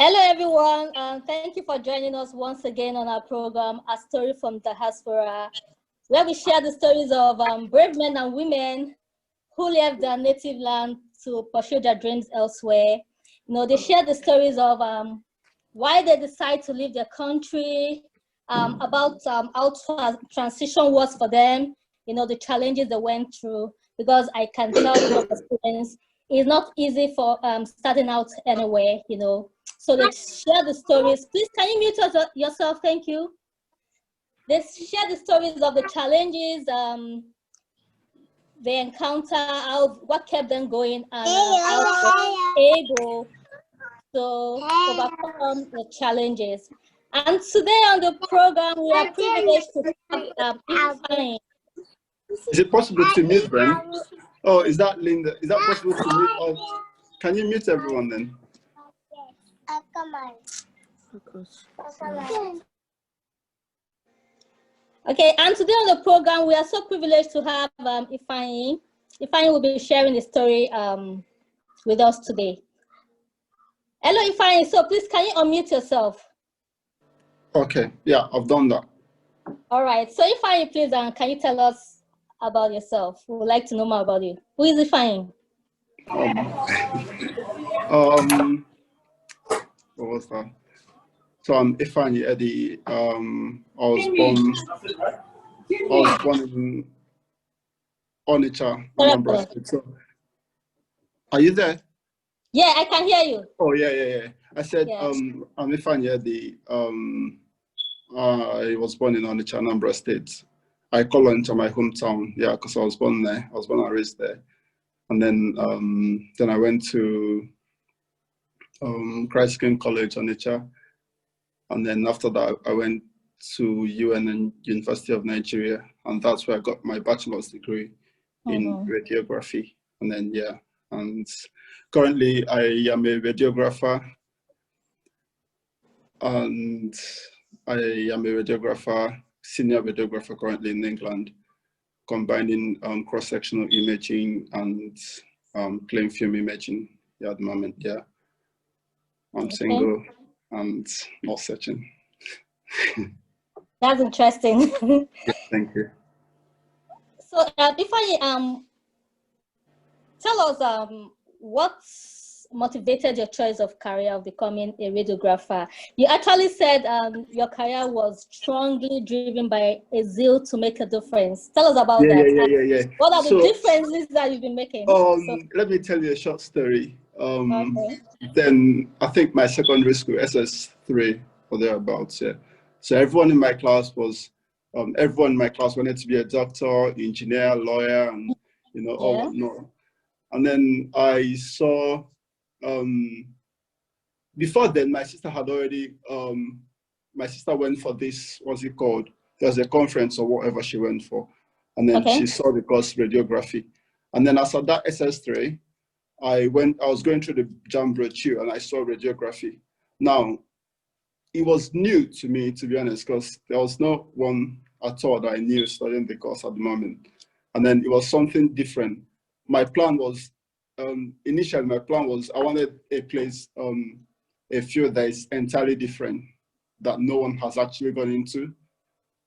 Hello, everyone. Thank you for joining us once again on our program, A Story from Diaspora, where we share the stories of brave men and women who left their native land to pursue their dreams elsewhere. You know, they share the stories of why they decide to leave their country, about how transition was for them, you know, the challenges they went through, because I can tell you from experience, it's not easy for starting out anywhere, you know. So they share the stories. Please, can you mute yourself? Thank you. They share the stories of the challenges they encounter, what kept them going, and how they were able to overcome the challenges. And today on the program, we are privileged to have IFEANY. Is it possible to mute Brent? Oh, is that Linda? Is that possible to mute? Oh, can you mute everyone then? Come on. Okay, and today on the program, we are so privileged to have IFEANY. IFEANY will be sharing the story with us today. Hello, IFEANY. So please, can you unmute yourself? Okay, yeah, I've done that. All right. So IFEANY, please, can you tell us about yourself? We would like to know more about you. Who is IFEANY? What was that? So I'm IFEANY Eddie. I was born in Onitsha, Anambra State. So, are you there? Yeah, I can hear you. Oh yeah. I said I'm IFEANY Eddie. I was born in Onitsha, Anambra State. I call Onitsha my hometown, yeah, because I was born there. I was born and raised there, and then I went to Christ King College, Onitsha, and then after that I went to UN and University of Nigeria, and that's where I got my bachelor's degree in radiography. And then and currently I am a radiographer, and I am a radiographer, senior radiographer currently in England, combining cross-sectional imaging and plain film imaging at the moment. Yeah, I'm single and not searching. That's interesting. Yeah, thank you. So IFEANY, tell us what motivated your choice of career of becoming a radiographer. You actually said your career was strongly driven by a zeal to make a difference. Tell us about that. Yeah. What are the differences that you've been making? Let me tell you a short story. Then I think my secondary school, SS3 or thereabouts, yeah. So everyone in my class wanted to be a doctor, engineer, lawyer, and you know, all whatnot. And then I saw, before then, my sister had already, my sister went for this, what's it called? There's a conference or whatever she went for. And then she saw the course radiography. And then as at that SS3, I was going through the JAM brochure and I saw radiography. Now, it was new to me, to be honest, because there was no one at all that I knew studying the course at the moment. And then it was something different. My plan was, initially my plan was I wanted a place, a field that is entirely different, that no one has actually gone into.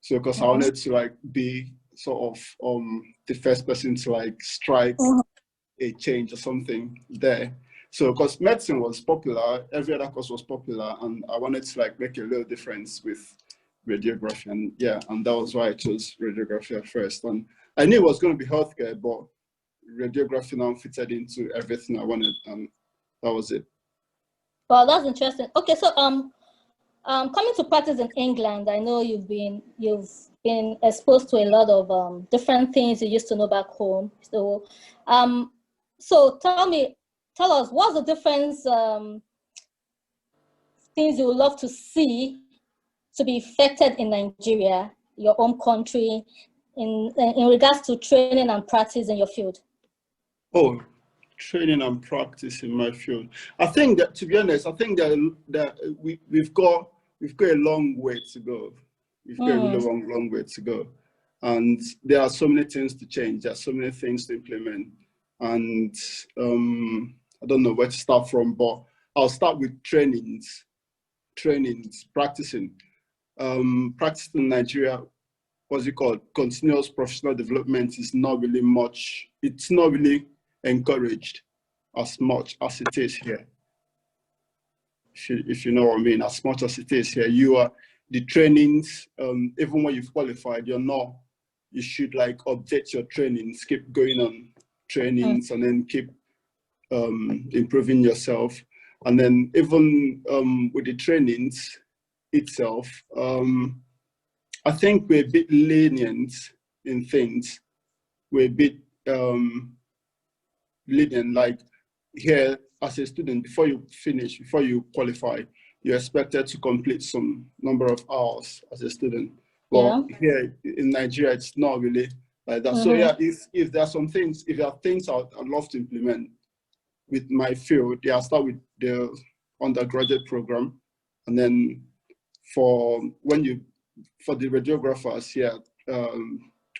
So because I wanted to like be sort of the first person to like strike a change or something there. So because medicine was popular, every other course was popular, and I wanted to like make a little difference with radiography, and and that was why I chose radiography at first. And I knew it was going to be healthcare, but radiography now fitted into everything I wanted, and that was it. Well, that's interesting. Okay, so coming to practice in England, I know you've been exposed to a lot of different things you used to know back home. So so tell us, what's the difference, things you would love to see to be effected in Nigeria, your home country, in regards to training and practice in your field? Oh, training and practice in my field. I think that, to be honest, I think that we've got a long way to go. We've got a really long way to go. And there are so many things to change. There are so many things to implement. And I don't know where to start from, but I'll start with trainings, practicing. Practice in Nigeria, what's it called? Continuous professional development is not really much, it's not really encouraged as much as it is here. If you know what I mean, as much as it is here, the trainings, even when you've qualified, you should like update your trainings, keep going on trainings, and then keep improving yourself. And then even with the trainings itself, I think we're a bit lenient in things. We're a bit lenient, like here as a student, before you finish, before you qualify, you're expected to complete some number of hours as a student. Well, here in Nigeria, it's not really like that. So yeah, if there are some things, if there are things I'd love to implement with my field, yeah, I'll start with the undergraduate program. And then for the radiographers, yeah,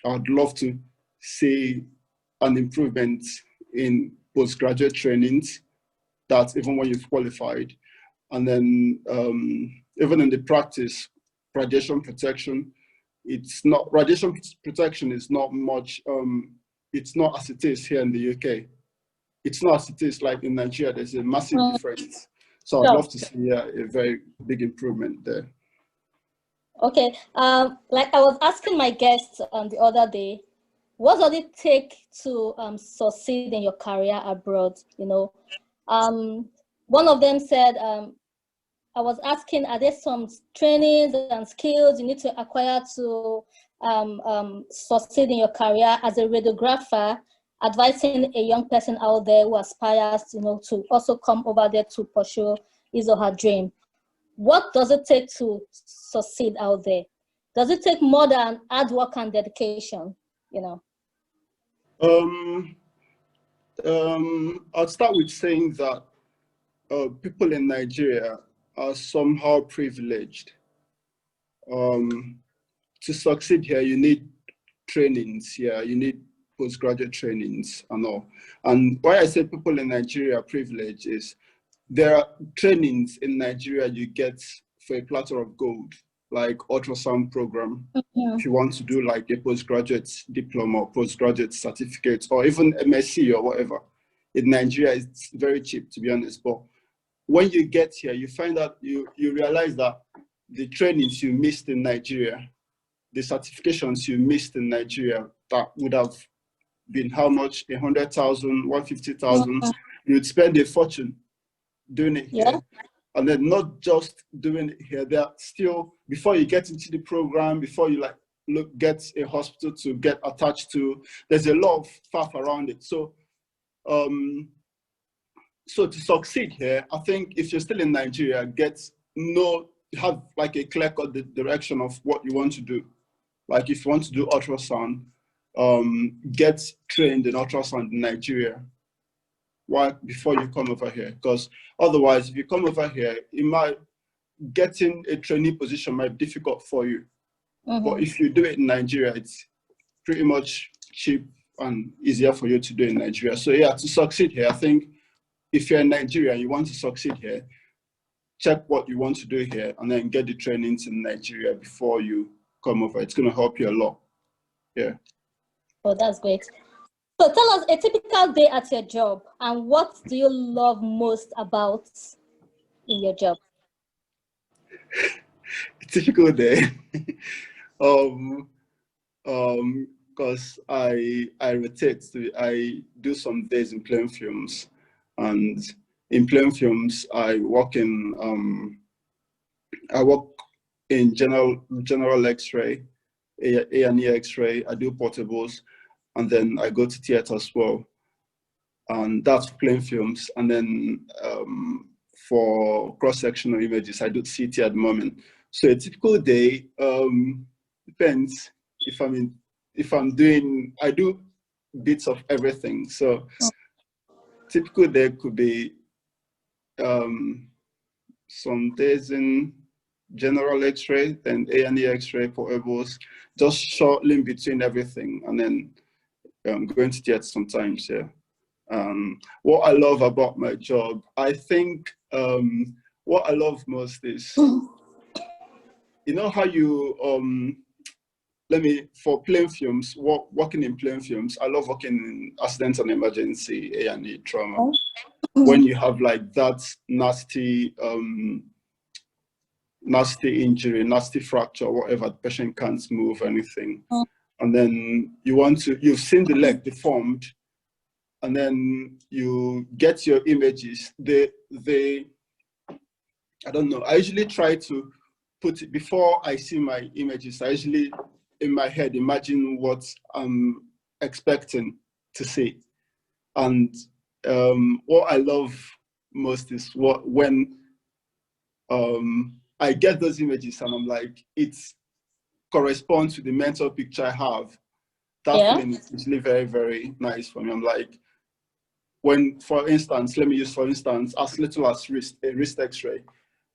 I'd love to see an improvement in postgraduate trainings, that's even when you've qualified. And then even in the practice, radiation protection, radiation protection is not much, it's not as it is here in the UK. It's not as it is like in Nigeria. There's a massive difference. So I'd love to see a very big improvement there. Okay, like I was asking my guests the other day, what does it take to succeed in your career abroad? You know, one of them said, I was asking, are there some trainings and skills you need to acquire to succeed in your career as a radiographer, advising a young person out there who aspires, you know, to also come over there to pursue his or her dream? What does it take to succeed out there? Does it take more than hard work and dedication, you know? I'll start with saying that people in Nigeria are somehow privileged. To succeed here, you need trainings, yeah, you need postgraduate trainings and all. And why I say people in Nigeria are privileged is there are trainings in Nigeria you get for a platter of gold, like ultrasound program. If you want to do like a postgraduate diploma or postgraduate certificate or even MSc or whatever, in Nigeria it's very cheap, to be honest. But when you get here, you find out, you realize that the trainings you missed in Nigeria, the certifications you missed in Nigeria, that would have been how much? 100,000, 150,000. You'd spend a fortune doing it here. And then not just doing it here, they're still, before you get into the program, before you like get a hospital to get attached to, there's a lot of faff around it. So so to succeed here, I think if you're still in Nigeria, have like a clear-cut direction of what you want to do. Like if you want to do ultrasound, get trained in ultrasound in Nigeria before you come over here. Because otherwise, if you come over here, getting a trainee position might be difficult for you. But if you do it in Nigeria, it's pretty much cheap and easier for you to do in Nigeria. So yeah, to succeed here, I think if you're in Nigeria and you want to succeed here, check what you want to do here and then get the trainings in Nigeria before you come over. It's going to help you a lot. Yeah. Oh, that's great. So tell us a typical day at your job and what do you love most about in your job? A typical day. Because I rotate. I do some days in plain films, and in plain films I work in general X-ray, A&E X-ray. I do portables, and then I go to theater as well, and that's plain films. And then for cross-sectional images, I do CT at the moment. So a typical day depends if I'm doing, I do bits of everything. So typical day could be some days in general X-ray, then A&E X-ray, portables, just shuttling between everything, and then going to theater sometimes. Yeah. What I love about my job, I think what I love most is, you know how you, for plain films, working in plain films, I love working in accident and emergency, A&E, trauma. When you have like that nasty injury, nasty fracture, whatever, the patient can't move anything. And then you've seen the leg deformed, and then you get your images. I don't know, I usually try to put it, before I see my images, I usually, in my head, imagine what I'm expecting to see. And what I love most is when I get those images and I'm like, it corresponds to the mental picture I have. That feeling is usually very, very nice for me. I'm like, when, for instance, let me use, for instance, as little as a wrist x-ray,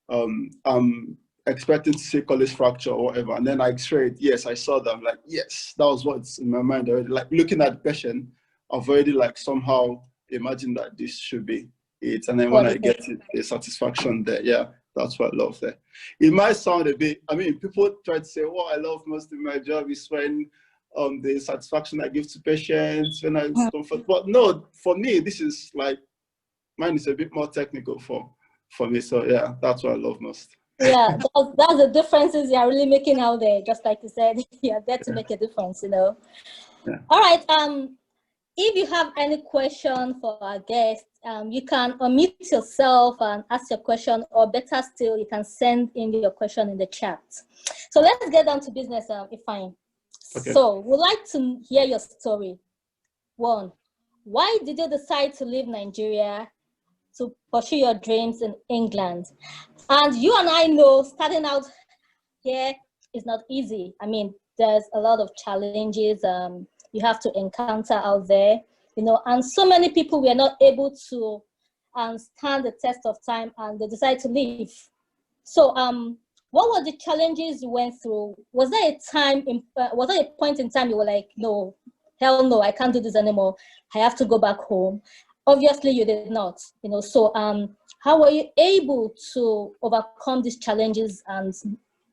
I'm expecting to see Colles fracture or whatever, and then I x-ray it. Yes, I saw that. I'm like, yes, that was what's in my mind already. Like looking at the patient, I've already like somehow imagined that this should be it. And then when I get it, the satisfaction there, yeah, that's what I love there. It might sound a bit, I mean, people try to say, what I love most in my job is when the satisfaction I give to patients, when I comfort. But no, for me, this is like, mine is a bit more technical for me. So yeah, that's what I love most. Yeah, that's the differences you're really making out there. Just like you said, you're there to make a difference, you know. Yeah. All right. If you have any question for our guest, you can unmute yourself and ask your question, or better still, you can send in your question in the chat. So let's get down to business, IFEANY. Okay. So we'd like to hear your story. One, why did you decide to leave Nigeria to pursue your dreams in England? And you and I know starting out here is not easy. I mean, there's a lot of challenges you have to encounter out there, you know, and so many people were not able to stand the test of time, and they decided to leave. So what were the challenges you went through? Was there a time, was there a point in time you were like, no, hell no, I can't do this anymore, I have to go back home? Obviously you did not, you know. So how were you able to overcome these challenges and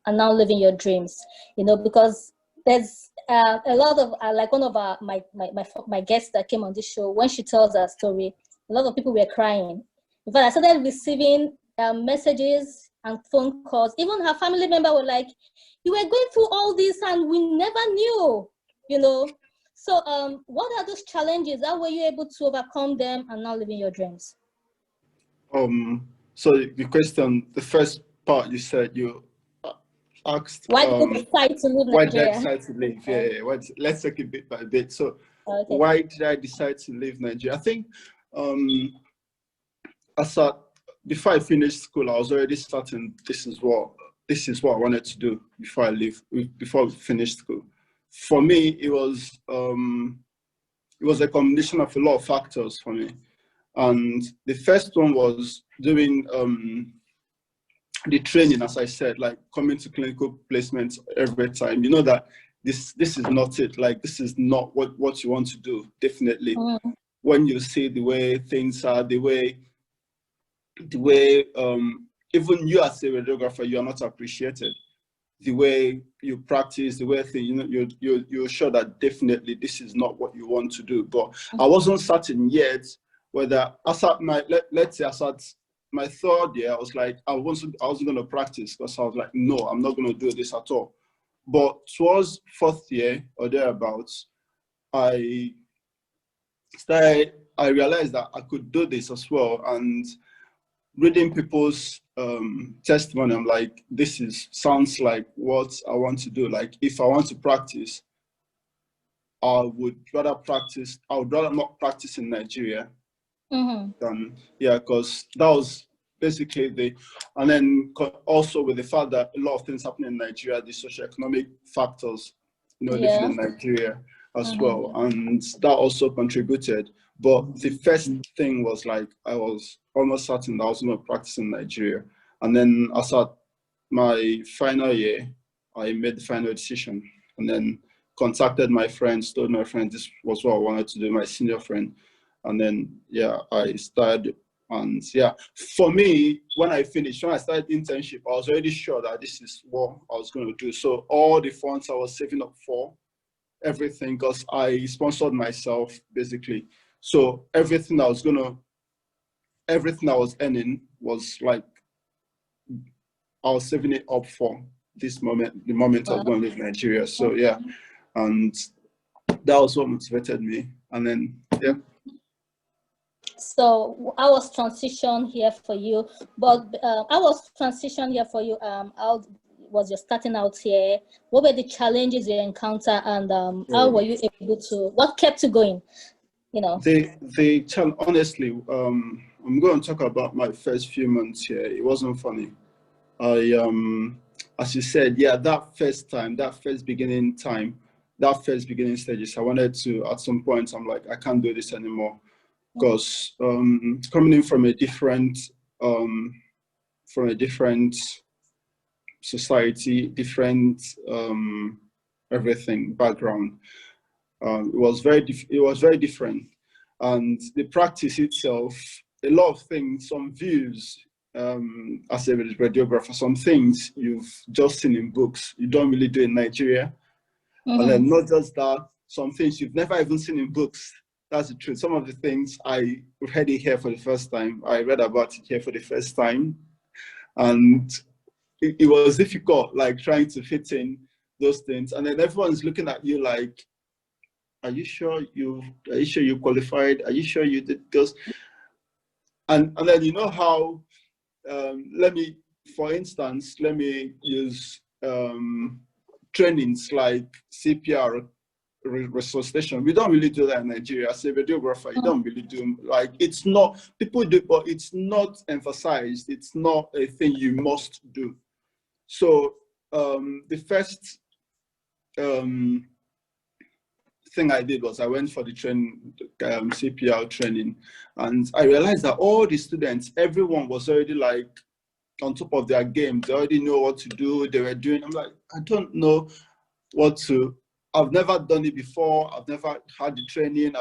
now living your dreams? You know, because there's a lot of like one of my guests that came on this show, when she tells her story, a lot of people were crying. In fact, I started receiving messages and phone calls. Even her family member were like, you were going through all this and we never knew, you know. So what are those challenges? How were you able to overcome them and now living your dreams? So the question, the first part you said, you asked, why did you decide to leave Nigeria? Why did I decide to leave? Yeah. Let's take it bit by bit. So why did I decide to leave Nigeria? I think before I finished school, I was already starting, this is what I wanted to do before I finished school. For me, it was a combination of a lot of factors for me. And the first one was doing the training, as I said, like coming to clinical placements every time. You know that this is not it. Like, this is not what you want to do, definitely. When you see the way things are, the way even you as a radiographer, you are not appreciated. The way you practice, the way you're sure that definitely this is not what you want to do. But I wasn't certain yet whether, let's say my third year, I was like, I wasn't going to practice, because I was like, no, I'm not going to do this at all. But towards fourth year or thereabouts, I realized that I could do this as well. And reading people's testimony, I'm like, this sounds like what I want to do. Like, if I want to practice, I would rather not practice in Nigeria than, because that was basically and then also with the fact that a lot of things happen in Nigeria, the socioeconomic factors, you know, living in Nigeria as well, and that also contributed. But the first thing was like, I was almost certain that I was going to practice in Nigeria. And then as at my final year, I made the final decision, and then contacted my friends, told my friends this was what I wanted to do, my senior friend. And then, yeah, I started. And yeah, for me, when I started internship, I was already sure that this is what I was going to do. So all the funds I was saving up for, everything, because I sponsored myself basically. So everything I was earning was like, I was saving it up for this moment, the moment of going to leave Nigeria. So yeah, and that was what motivated me. And then, yeah. So I was transition here for you, but how was your starting out here? What were the challenges you encountered, and how were you able to? What kept you going? You know. Honestly, I'm going to talk about my first few months here. It wasn't funny. As you said, yeah, that first beginning stages, I wanted to, at some point, I'm like, I can't do this anymore. Because coming in from a different society, different everything background, it was very different, and the practice itself, a lot of things, some views, as a radiographer, some things you've just seen in books, you don't really do in Nigeria. And then not just that, some things you've never even seen in books. That's the truth. Some of the things I heard it here for the first time. I read about it here for the first time. And it was difficult, like trying to fit in those things. And then everyone's looking at you like, are you sure you qualified? Are you sure you did this? And then you know how, for instance, let me use trainings like CPR, resuscitation. We don't really do that in Nigeria. As a radiographer, you don't really do, like, it's not, people do, but it's not emphasized. It's not a thing you must do. So the first thing I did was I went for the CPR training, and I realized that all the students, everyone was already like on top of their game. They already know what to do. They were doing, I'm like, I don't know what to, I've never done it before. I've never had the training.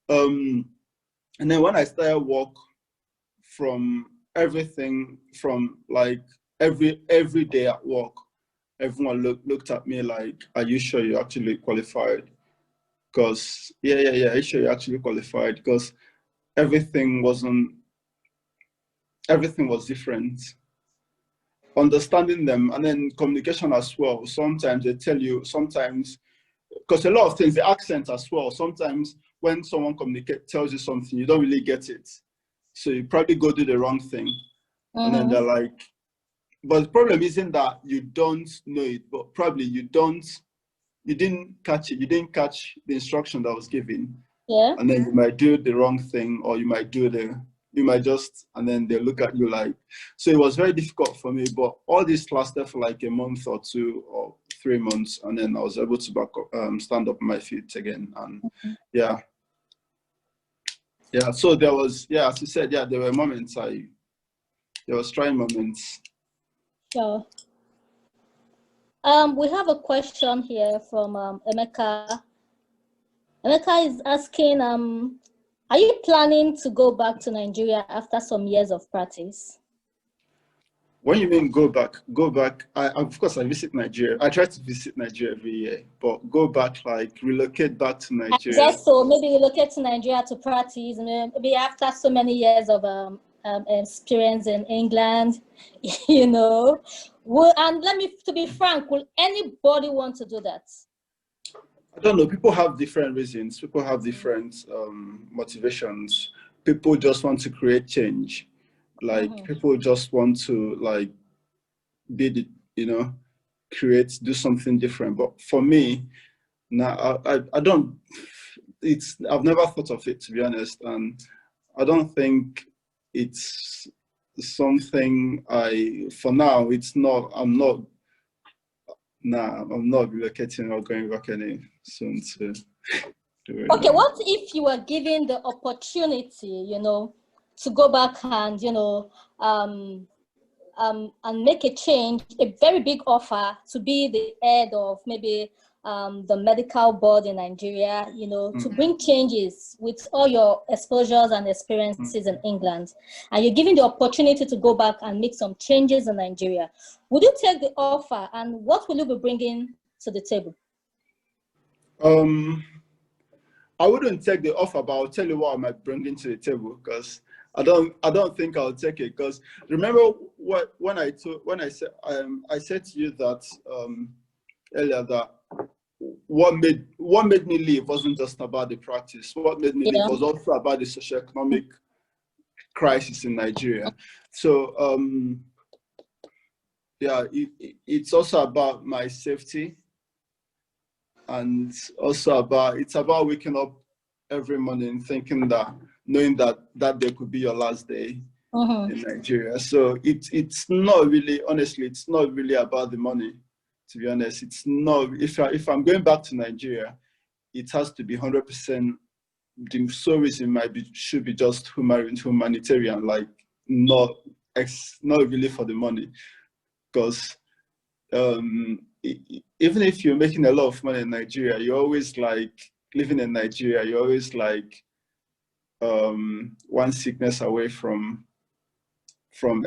And then when I started work, from everything, from like every day at work, everyone looked at me like, are you sure you're actually qualified? Because yeah, are you sure you're actually qualified? Because everything was different. Understanding them, and then communication as well. Sometimes they tell you, sometimes, because a lot of things, the accent as well. Sometimes when someone tells you something, you don't really get it. So you probably go do the wrong thing. And then they're like, but the problem isn't that you don't know it, but probably you didn't catch it. You didn't catch the instruction that was given. Yeah. And then you might do the wrong thing, or you might just, and then they look at you like, so it was very difficult for me, but all this lasted for like a month or 2 or 3 months. And then I was able to stand up on my feet again. And yeah. So there was, yeah, as you said, yeah, there were moments there was trying moments. Yeah. We have a question here from Emeka. Emeka is asking, are you planning to go back to Nigeria after some years of practice? When you mean go back, of course I visit Nigeria. I try to visit Nigeria every year, but go back, like relocate back to Nigeria. I guess so. Maybe relocate to Nigeria to practice, maybe after so many years of experience in England, you know. And to be frank, will anybody want to do that? I don't know. People have different reasons. People have different motivations. People just want to create change. Like people just want to like do something different. But for me, now I don't. I've never thought of it, to be honest, and I don't think it's something for now. It's not. I'm not relocating or going back any soon to do it. Okay, what if you were given the opportunity, to go back and, and make a change, a very big offer to be the head of maybe the medical board in Nigeria, you know, to bring changes with all your exposures and experiences in England. And you're given the opportunity to go back and make some changes in Nigeria. Would you take the offer, and what will you be bringing to the table? I wouldn't take the offer, but I'll tell you what I might bring into the table, because I don't think I'll take it. Because remember when I said to you that earlier, that what made me leave wasn't just about the practice. What made me leave was also about the socioeconomic crisis in Nigeria. So yeah, it's also about my safety. And also it's about waking up every morning knowing that that day could be your last day in Nigeria. So it's not really, honestly, it's not really about the money, to be honest. It's not, if I'm going back to Nigeria, it has to be 100%. The service should be just humanitarian, like not really for the money. Because even if you're making a lot of money in Nigeria, you're always like, living in Nigeria, you're always like one sickness away from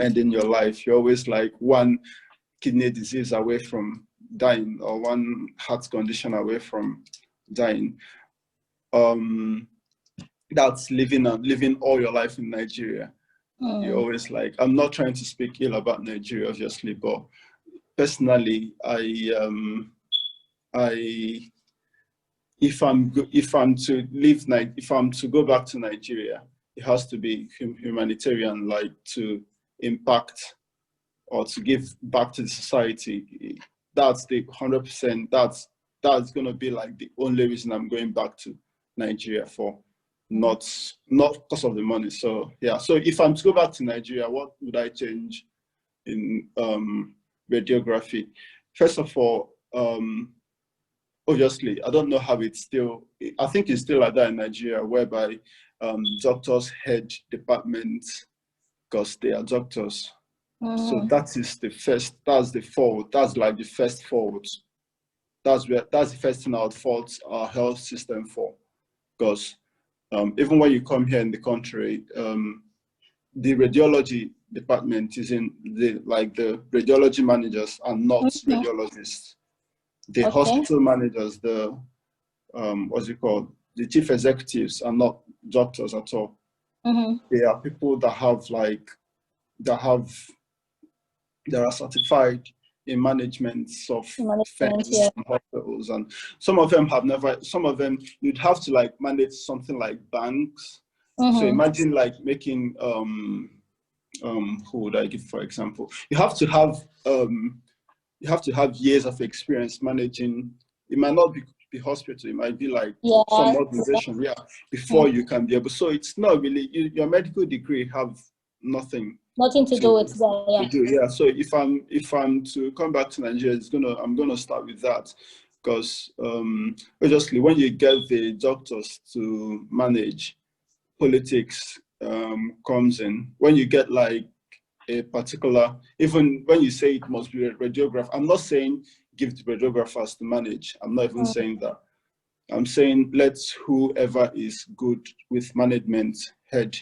ending your life. You're always like one kidney disease away from dying, or one heart condition away from dying. That's living all your life in Nigeria. You're always like, I'm not trying to speak ill about Nigeria, obviously, but personally, if I'm to go back to Nigeria, it has to be humanitarian, like to impact or to give back to the society. That's the 100%. That's gonna be like the only reason I'm going back to Nigeria for, not because of the money. So yeah. So if I'm to go back to Nigeria, what would I change in radiography? First of all, obviously, I don't know how it's still, I think it's still like that in Nigeria, whereby doctors head departments because they are doctors. So that's the first fault. That's the first thing I would fault our health system for. Because even when you come here in the country, the radiology department is in the radiology managers are not radiologists. The hospital managers, the what's it called? The chief executives are not doctors at all. They are people that are certified in management of firms and hospitals, and some of them you'd have to like manage something like banks. So imagine like making who would I give for example? You have to have years of experience managing. It might not be hospital, it might be like some organization, before you can be able. So it's not really, your medical degree have nothing to do with that. So if I'm to come back to Nigeria, I'm gonna start with that, because obviously when you get the doctors to manage, politics comes in. When you get like a particular, even when you say it must be a radiographer, I'm not saying give the radiographers to manage. I'm not even saying that. I'm saying let whoever is good with management head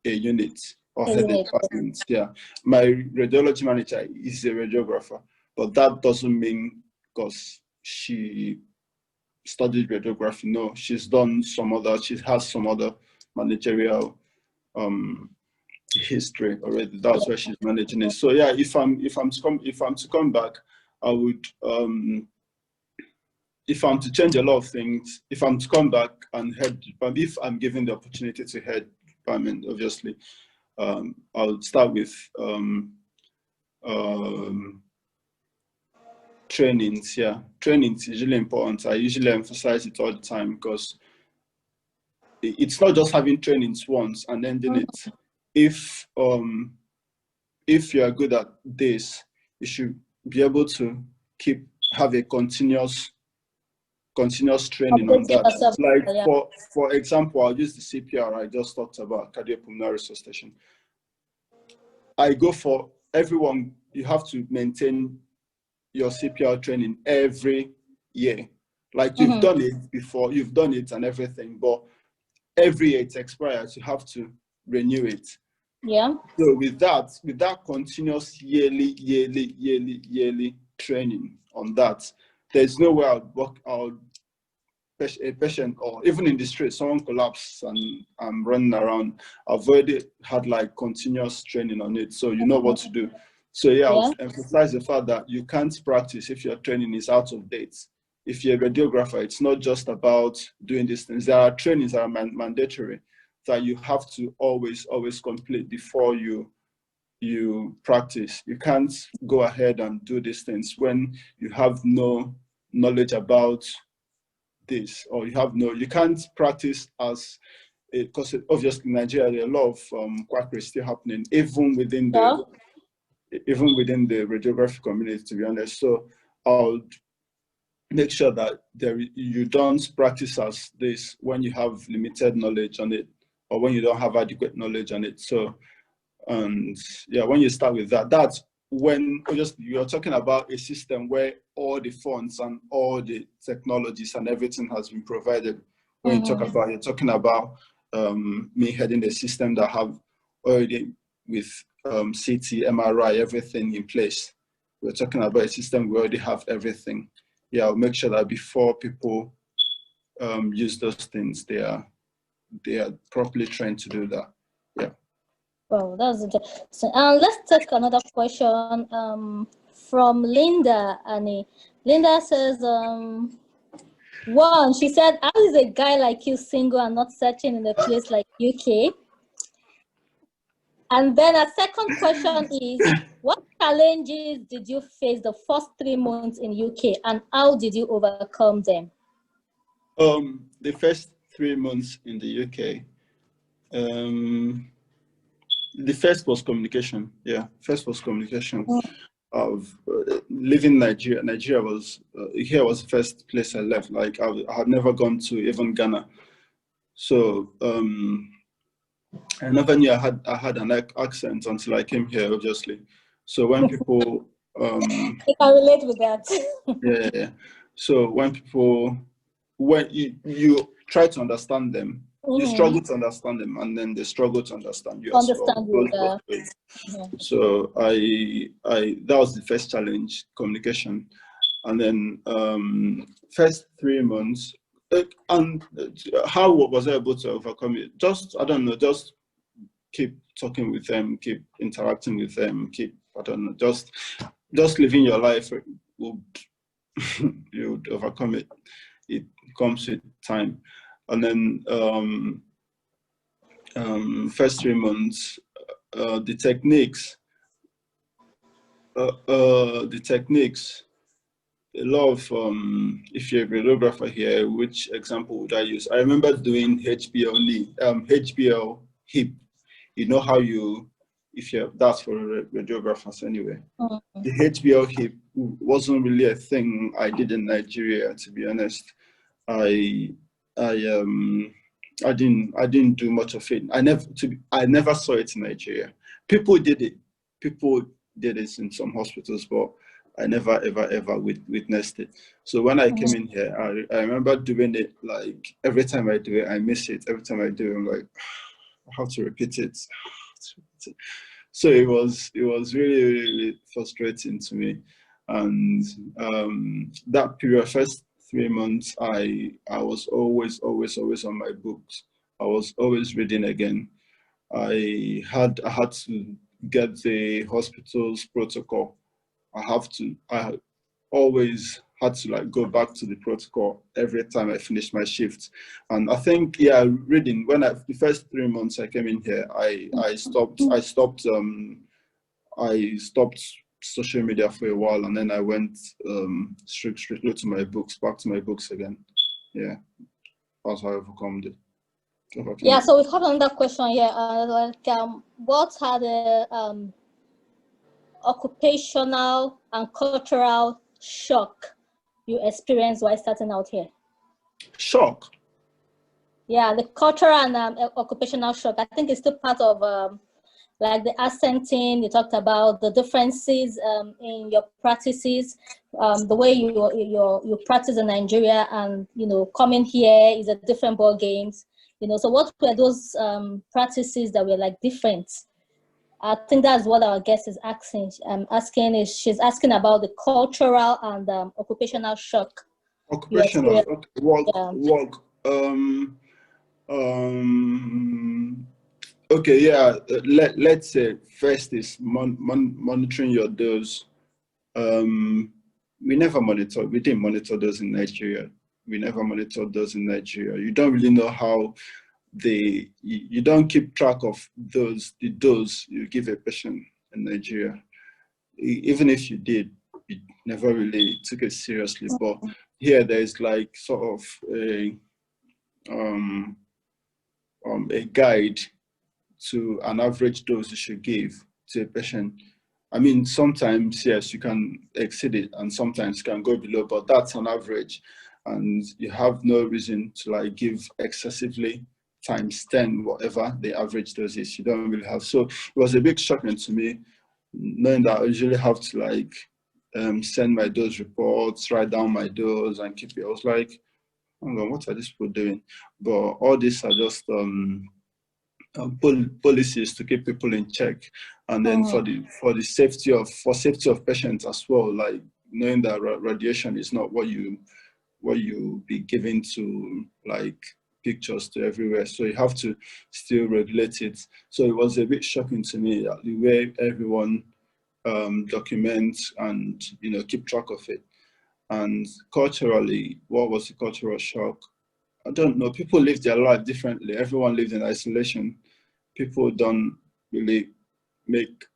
a unit or head a department. Yeah, my radiology manager is a radiographer, but that doesn't mean because she studied radiography. No, she has some other managerial history already. That's where she's managing it. So yeah, if I'm to come back, I would if I'm to change a lot of things, if I'm to come back and head, but if I'm given the opportunity to head department, obviously, I'll start with trainings. Yeah, trainings is really important. I usually emphasize it all the time, because it's not just having trainings once and ending it. If you are good at this, you should be able to have a continuous training on that. Like for example, I'll use the CPR I just talked about, cardiopulmonary resuscitation. I go for everyone. You have to maintain your CPR training every year. Like you've done it before, you've done it and everything, but every year it expires, you have to renew it. Yeah. So with that continuous yearly training on that, there's no way a patient, or even in the street, someone collapses and I'm running around. I've already had like continuous training on it, so you know what to do. So yeah, I'll emphasize the fact that you can't practice if your training is out of date. If you're a radiographer, it's not just about doing these things. There are trainings that are mandatory that you have to always complete before you practice. You can't go ahead and do these things when you have no knowledge about this, or you can't practice as, because obviously in Nigeria there are a lot of quackery still happening, even within the radiography community, to be honest. So I'll make sure that you don't practice as this when you have limited knowledge on it, or when you don't have adequate knowledge on it. So, and yeah, when you start with that, that's when you're talking about a system where all the funds and all the technologies and everything has been provided. When you're talking about me heading a system that have already with CT, MRI, everything in place. We're talking about a system we already have everything. Yeah, I'll make sure that before people use those things, they are properly trained to do that. Yeah. Wow, that was interesting. Let's take another question from Linda. Annie. Linda says, one, she said, how is a guy like you single and not searching in a place like UK? And then a second question is, what challenges did you face the first 3 months in UK, and how did you overcome them? The first 3 months in the UK, the first was communication. Yeah, first was communication. Of leaving Nigeria. Nigeria was here was the first place I left. Like I had never gone to even Ghana, so I never knew I had an accent until I came here, obviously. So when people I can relate with that. yeah. So when you try to understand them, you struggle to understand them, and then they struggle to understand you as well. So that was the first challenge, communication. And then first 3 months, and how was I able to overcome it? Just, I don't know, just keep talking with them, keep interacting with them, just living your life you would overcome it. It comes with time. And then first 3 months, the techniques, a lot of, if you're a radiographer here, which example would I use? I remember doing HBL knee, HBL hip. You know how that's for radiographers anyway. The HBL hip wasn't really a thing I did in Nigeria, to be honest. I didn't do much of it. I never saw it in Nigeria. People did it in some hospitals, but I never ever witnessed it. So when I came in here, I remember doing it. Like every time I do it, I miss it. Every time I do it, I'm like, I have to repeat it. So it was really frustrating to me. And that period, first 3 months, I was always on my books. I was always reading again. I had to get the hospital's protocol. I always had to like go back to the protocol every time I finished my shift. And I think, yeah, reading, the first 3 months I came in here, I stopped social media for a while, and then I went strictly to my books, back to my books again. Yeah, that's how I overcome it. Yeah, so we have another question here. What are the occupational and cultural shock you experienced while starting out here? Shock? Yeah, the cultural and occupational shock. I think it's still part of like the accent thing. You talked about the differences in your practices, the way you practice in Nigeria, and coming here is a different ball games. So what were those practices that were like different? I think that's what our guest is asking. She's asking about the cultural and occupational shock. Occupational, okay, work, yeah. work. Okay, yeah. Let's say first is monitoring your dose. We didn't monitor those in Nigeria. We never monitored those in Nigeria. You don't really know how you don't keep track of the dose you give a patient in Nigeria. Even if you did, you never really took it seriously. But here there's like sort of a guide to an average dose you should give to a patient. I mean, sometimes, yes, you can exceed it and sometimes you can go below, but that's an average. And you have no reason to like give excessively times 10, whatever the average dose is. You don't really have. So it was a bit shocking to me, knowing that I usually have to like send my dose reports, write down my dose and keep it. I was like, hang on, what are these people doing? But all these are just policies to keep people in check, and then for the safety of patients as well, like knowing that radiation is not what you be giving to like pictures to everywhere, so you have to still regulate it. So it was a bit shocking to me that the way everyone documents and keep track of it. And culturally, what was the cultural shock? I don't know. People live their life differently. Everyone lived in isolation. People don't really make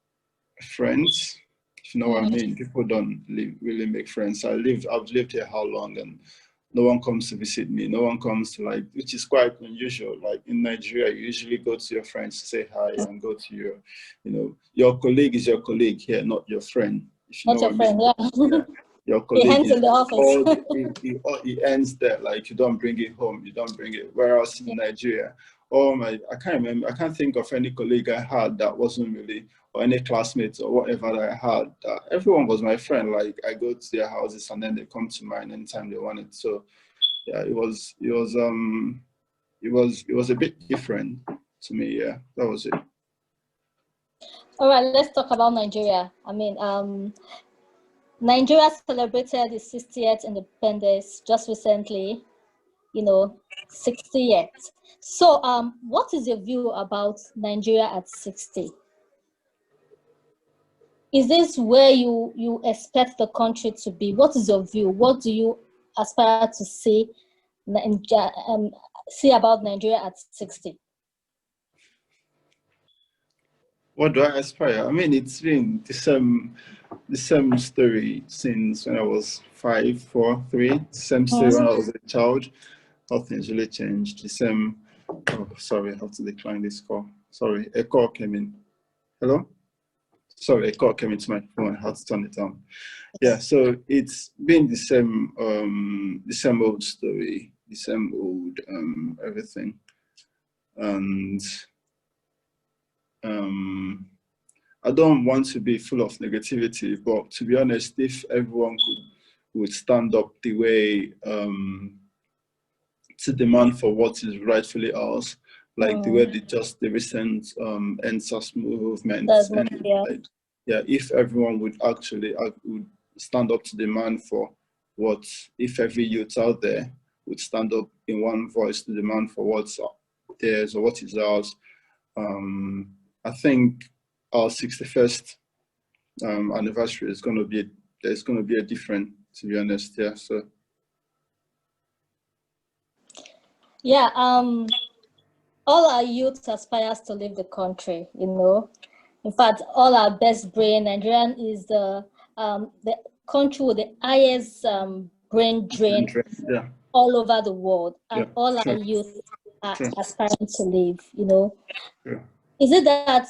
friends, if you know what I mean. People don't really make friends. I've lived here how long, and no one comes to visit me. No one comes to like, which is quite unusual. Like in Nigeria, you usually go to your friends to say hi and go to your colleague is your colleague here, not your friend. If you know what I mean. Yeah. Your colleague ends in the office. It ends there. Like you don't bring it home. You don't bring it. Whereas in Nigeria, I can't remember. I can't think of any colleague I had that wasn't really, or any classmates or whatever that I had. Everyone was my friend. Like I go to their houses and then they come to mine anytime they wanted. So yeah, it was a bit different to me. Yeah, that was it. All right, let's talk about Nigeria. I mean, Nigeria celebrated its 60th independence just recently, 60 years. So what is your view about Nigeria at 60? Is this where you expect the country to be? What is your view? What do you aspire to see about Nigeria at 60? What do I aspire? I mean, it's been the same story since when I was 5, 4, 3. The same story when I was a child. Nothing's really changed. The same. Oh, sorry, I have to decline this call. Sorry, a call came in. Hello? Sorry, a call came into my phone. I had to turn it on. Yeah, so it's been the same old story, the same old everything. And I don't want to be full of negativity, but to be honest, if everyone would stand up the way to demand for what is rightfully ours, like the way the recent NSAS movement, if everyone would actually would stand up to demand for what, if every youth out there would stand up in one voice to demand for what's theirs or what is ours, I think our 61st anniversary is going to be, there's going to be a different, to be honest. Yeah. So. Yeah. All our youth aspires to leave the country. In fact, all our best brain. Nigerian is the country with the highest brain drain all over the world, and all our youth are aspiring to leave. Is it that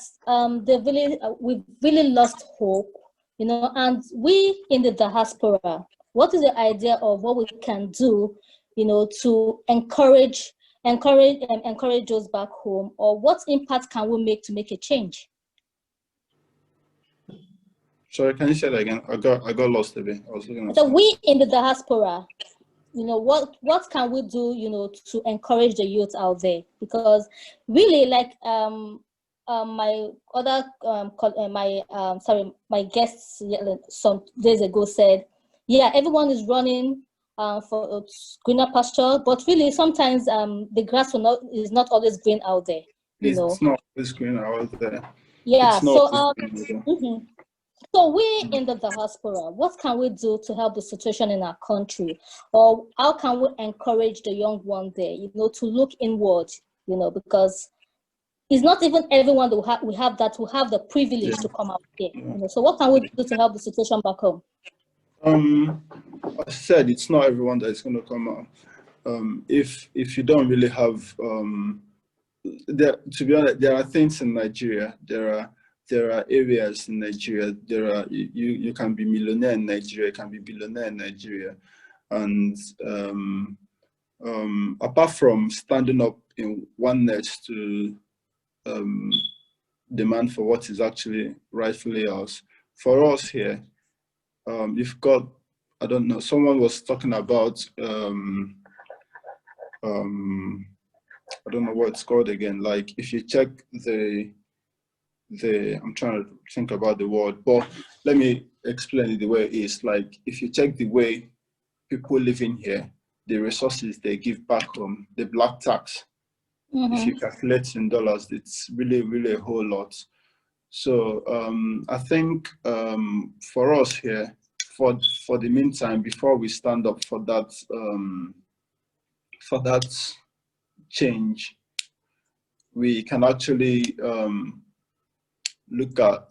we've really lost hope? And we in the diaspora, what is the idea of what we can do, to encourage those back home, or what impact can we make to make a change? Sorry, can you say that again? I got lost a bit. I was looking at so we in the diaspora, you know, what can we do, you know, to encourage the youth out there? Because really, like my other my guests some days ago said, yeah, everyone is running for greener pasture, but really sometimes the grass is not always green out there. It's not always green out there. Yeah. It's not So we in the diaspora, what can we do to help the situation in our country? Or how can we encourage the young one there, you know, to look inward, you know, because it's not even everyone that we have the privilege to come out here. You know, so what can we do to help the situation back home? I said it's not everyone that is going to come out. If you don't really have, to be honest, there are things in Nigeria. There are areas in Nigeria. You can be millionaire in Nigeria. You can be billionaire in Nigeria, and apart from standing up in oneness to demand for what is actually rightfully ours, for us here, you've got, I don't know, someone was talking about I don't know what it's called again. Like if you check I'm trying to think about the word, but let me explain it the way it is. Like if you check the way people living here, the resources they give back home, the black tax, if you calculate in dollars, it's really a whole lot. So I think for us here, for the meantime, before we stand up for that change, we can actually look at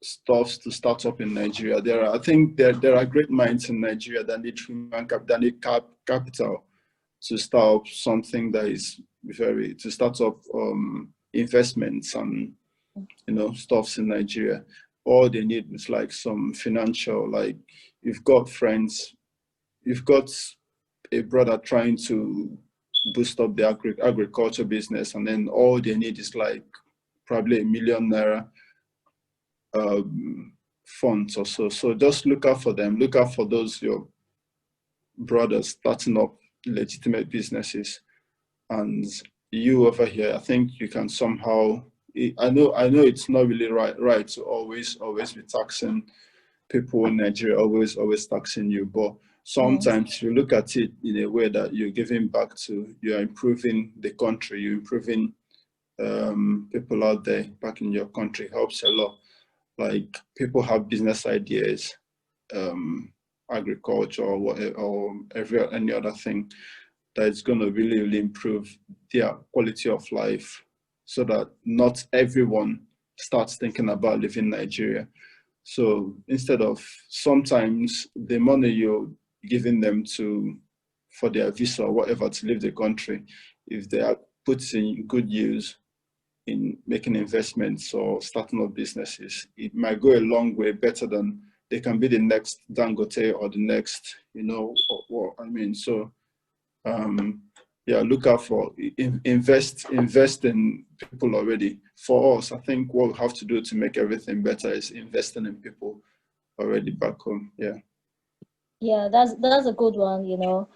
stuff to start up in Nigeria. I think there are great minds in Nigeria that need human capital to start up something that is to start up investments and, you know, stuffs in Nigeria. All they need is like some financial, like you've got friends, you've got a brother trying to boost up the agriculture business, and then all they need is like probably ₦1 million funds or so. So just look out for them. Look out for those your brothers starting up legitimate businesses. And you over here, I think you can somehow. I know it's not really right to always be taxing people in Nigeria, always taxing you, but sometimes you look at it in a way that you're giving back to, you're improving the country, you're improving people out there back in your country, helps a lot. Like people have business ideas, agriculture or whatever, or any other thing that is going to really improve their quality of life, so that not everyone starts thinking about living in Nigeria. So instead of, sometimes the money you're giving them for their visa or whatever to leave the country, if they are put in good use in making investments or starting up businesses, it might go a long way better than they can be the next Dangote or the next, you know, what I mean. So yeah, look out for, invest in people already. For us, I think what we have to do to make everything better is investing in people already back home. Yeah, that's a good one, you know.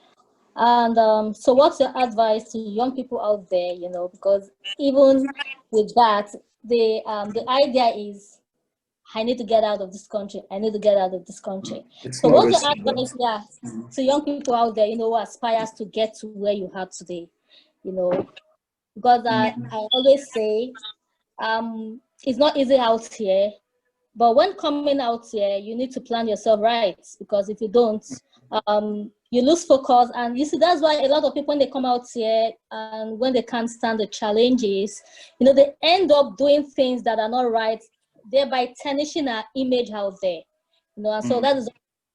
And so what's your advice to young people out there, you know, because even with that, the idea is, I need to get out of this country. I need to get out of this country. So what's your advice to young people out there, you know, who aspires to get to where you are today, you know? Because I always say, it's not easy out here, but when coming out here, you need to plan yourself right, because if you don't, you lose focus. And you see, that's why a lot of people, when they come out here and when they can't stand the challenges, you know, they end up doing things that are not right, thereby tarnishing our image out there, you know. And so that is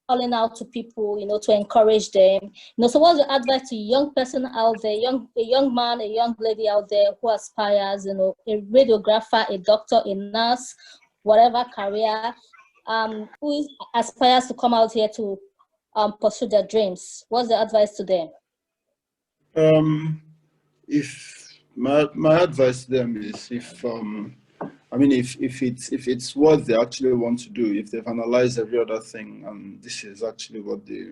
calling out to people, you know, to encourage them, you know. So what's your advice to a young person out there, a young man, a young lady out there who aspires, you know, a radiographer, a doctor, a nurse, whatever career, who aspires to come out here to pursue their dreams? What's the advice to them? If my advice to them is, if I mean, if it's what they actually want to do, if they've analyzed every other thing, and this is actually what they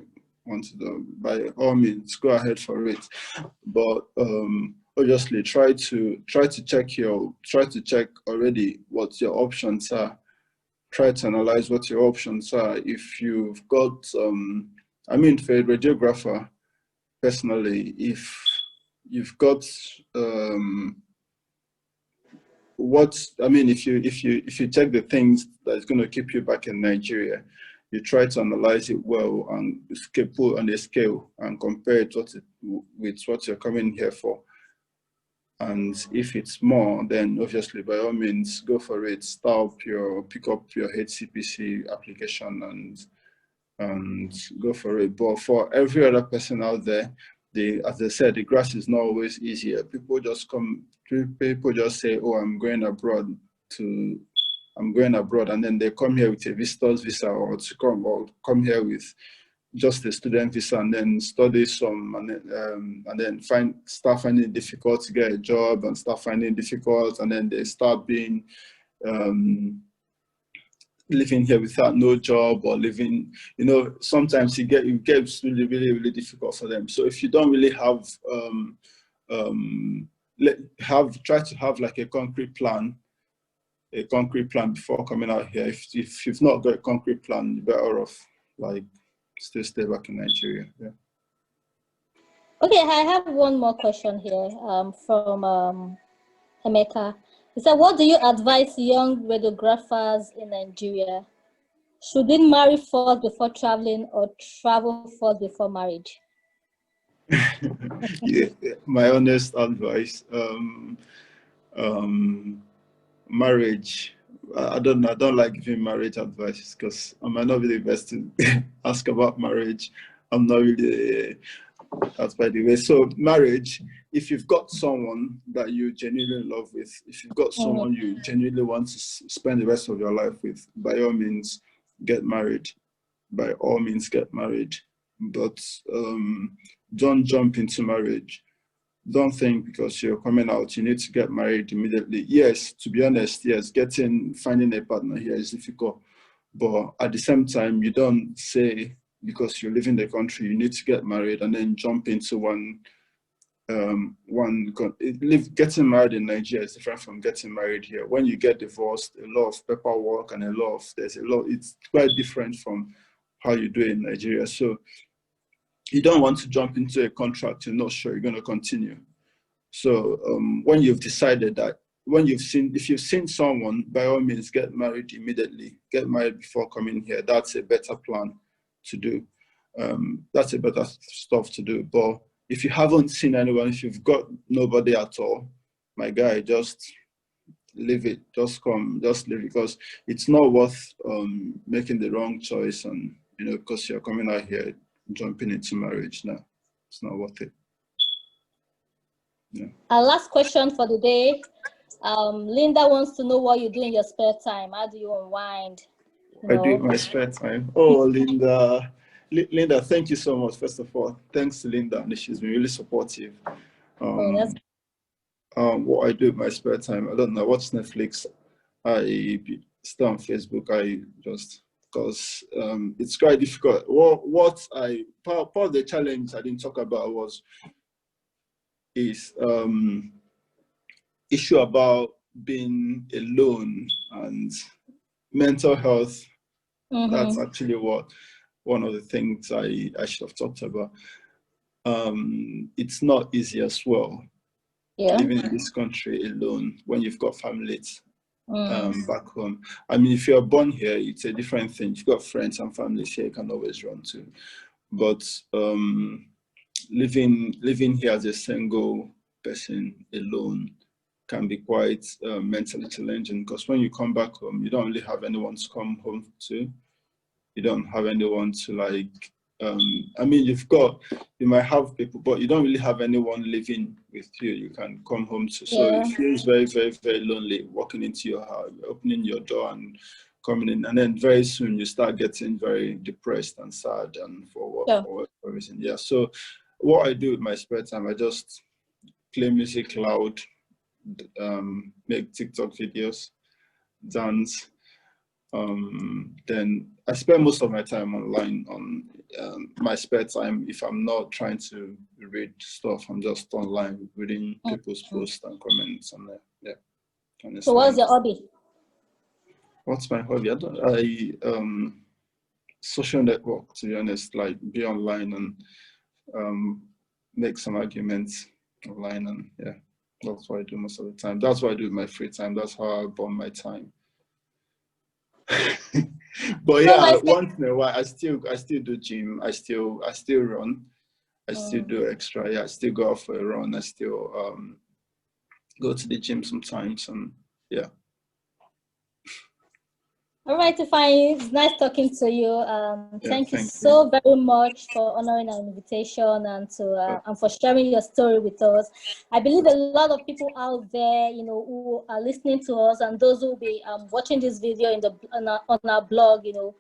want to do, by all means, go ahead for it. But obviously, try to check already what your options are. Try to analyze what your options are. If you've got, I mean, for a radiographer, personally, if you've got if you check the things that's going to keep you back in Nigeria, you try to analyze it well and put on a scale and compare it with what you're coming here for. And if it's more, then obviously by all means go for it. Pick up your HCPC application and go for it. But for every other person out there, as I said, the grass is not always easier. People just say, oh, I'm going abroad, and then they come here with a visitor's visa or come here with just a student visa and then study some and then start finding it difficult to get a job and start finding it difficult, and then they start being living here without no job or living, sometimes it gets really, really, really difficult for them. So if you don't really try to have like a concrete plan before coming out here. If you've not got a concrete plan, you're better off like still stay back in Nigeria. Yeah. Okay, I have one more question here from Emeka. He said, what do you advise young radiographers in Nigeria? Should they marry first before traveling or travel first before marriage? Yeah, my honest advice, marriage. I don't like giving marriage advice because I might not be the best to ask about marriage. I'm not really that's by the way. So marriage, if you've got someone that you genuinely love with, if you've got someone you genuinely want to spend the rest of your life with, by all means, get married. By all means, get married. But don't jump into marriage. Don't think because you're coming out, you need to get married immediately. Yes, to be honest, yes, finding a partner here is difficult. But at the same time, you don't say because you live in the country, you need to get married and then jump into getting married in Nigeria is different from getting married here. When you get divorced, a lot of paperwork and it's quite different from how you do it in Nigeria. So you don't want to jump into a contract you're not sure you're going to continue. So when you've decided that, if you've seen someone, by all means, get married immediately. Get married before coming here. That's a better plan to do. That's a better stuff to do. But if you haven't seen anyone, if you've got nobody at all, my guy, just leave it. Just leave it, because it's not worth making the wrong choice and because you're coming out here jumping into marriage. No, it's not worth it. Yeah. Our last question for the day. Linda wants to know what you do in your spare time. How do you unwind? I do in my spare time. Oh, Linda. Linda, thank you so much. First of all, thanks to Linda. She's been really supportive. What I do in my spare time, I don't know. Watch Netflix. I stay on Facebook. Because it's quite difficult. Part of the challenge I didn't talk about is issue about being alone and mental health. That's actually one of the things I should have talked about. It's not easy as well, living in this country alone when you've got families back home. I mean, if you're born here, it's a different thing. You've got friends and families here you can always run to. But living here as a single person alone can be quite mentally challenging, because when you come back home, you don't really have anyone to come home to. You don't have anyone to I mean, you might have people, but you don't really have anyone living with you you can come home to. So it feels very, very, very lonely walking into your house, opening your door and coming in, and then very soon you start getting very depressed and sad, and for whatever reason. Yeah. So what I do with my spare time, I just play music loud, make TikTok videos, dance. Then I spend most of my time online on my spare time. If I'm not trying to read stuff, I'm just online reading people's posts and comments and yeah. So what's your hobby? What's my hobby? I social network, to be honest, like be online and make some arguments online, and yeah, that's what I do most of the time. That's what I do in my free time. That's how I burn my time. But yeah, once in a while, I still do gym. I still run. I still do extra. Yeah, I still go out for a run. I still go to the gym sometimes, and yeah. All right, IFEANY, it's nice talking to you. Thank you so very much for honoring our invitation and and for sharing your story with us. I believe a lot of people out there, you know, who are listening to us and those who will be watching this video on our blog, you know,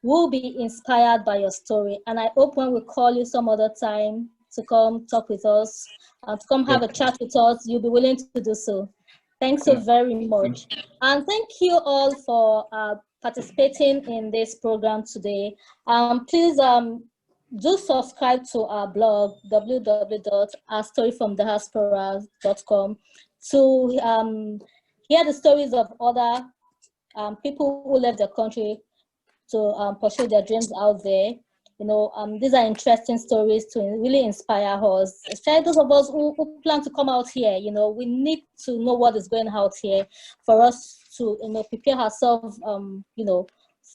will be inspired by your story. And I hope when we call you some other time to come talk with us, to come have a chat with us, you'll be willing to do so. Thanks so very much. And thank you all for participating in this program today. Please do subscribe to our blog, www.ourstoryfromdiaspora.com, to hear the stories of other people who left the country to pursue their dreams out there. You know, these are interesting stories to really inspire us, especially those of us who plan to come out here. You know, we need to know what is going out here for us to, you know, prepare ourselves, you know,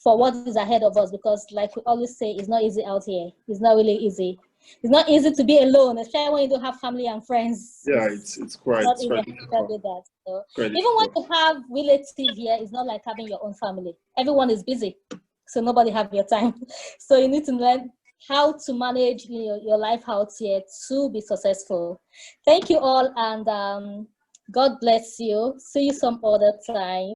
for what is ahead of us, because like we always say, it's not easy out here. It's not really easy. It's not easy to be alone, especially when you don't have family and friends. Yeah, it's quite difficult. That. So even when you have relatives here, it's not like having your own family. Everyone is busy, so nobody have your time. So you need to learn how to manage your life out here to be successful. Thank you all, and God bless you. See you some other time.